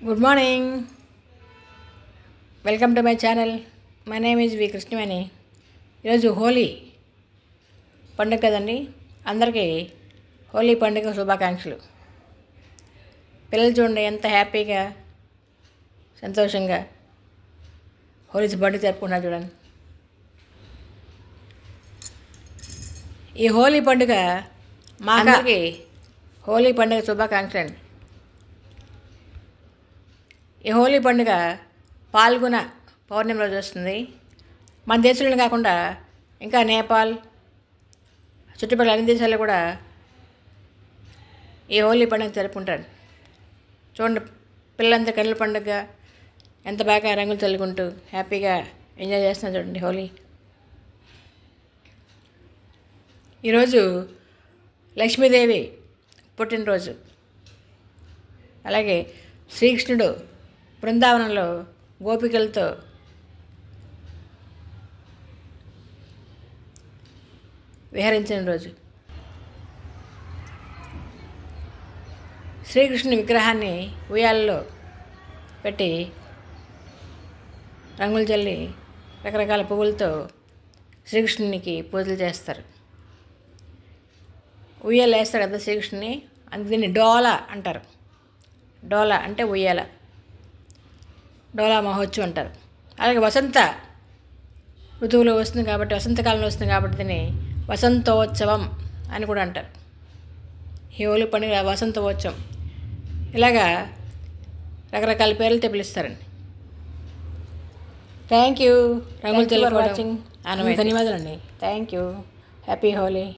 Good morning. Welcome to my channel. My name is V Krishnaveni. ఈరోజు హోలీ పండుగ కదండి. అందరికీ హోలీ పండుగ శుభాకాంక్షలు. పిల్లలు చూడండి ఎంత హ్యాపీగా సంతోషంగా హోలీ పండుగ జరుపుకున్నారు చూడండి. ఈ హోలీ పండుగ మా అందరికీ హోలీ పండుగ శుభాకాంక్షలు అండి. ఈ హోలీ పండుగ పాల్గొన పౌర్ణమి రోజు వస్తుంది. మన దేశంలో కాకుండా ఇంకా నేపాల్ చుట్టుపక్కల అన్ని దేశాల్లో కూడా ఈ హోలీ పండుగ జరుపుకుంటారు. చూడండి పిల్లలంతా కళ్ళ పండుగ ఎంత బాగా రంగులు చల్లుకుంటూ హ్యాపీగా ఎంజాయ్ చేస్తున్నారు చూడండి హోలీ. ఈరోజు లక్ష్మీదేవి పుట్టినరోజు. అలాగే శ్రీకృష్ణుడు బృందావనంలో గోపికలతో విహరించిన రోజు. శ్రీకృష్ణుని విగ్రహాన్ని ఉయ్యాలలో పెట్టి రంగులు చల్లి రకరకాల పువ్వులతో శ్రీకృష్ణునికి పూజలు చేస్తారు. ఉయ్యాల వేస్తారు కదా శ్రీకృష్ణుని, అందుకని డోలా అంటారు. డోలా అంటే ఉయ్యాల, డోలా మహోత్సవం అంటారు. అలాగే వసంత ఋతువులో వస్తుంది కాబట్టి, వసంతకాలంలో వస్తుంది కాబట్టి దీన్ని వసంతోత్సవం అని కూడా అంటారు. ఈ హోలీ పండుగ వసంతోత్సవం ఇలాగా రకరకాల పేర్లతో పిలుస్తారండి. Thank you. రంగులు చల్లుకోవడం ధన్యవాదాలండి. Thank you. హ్యాపీ హోలీ.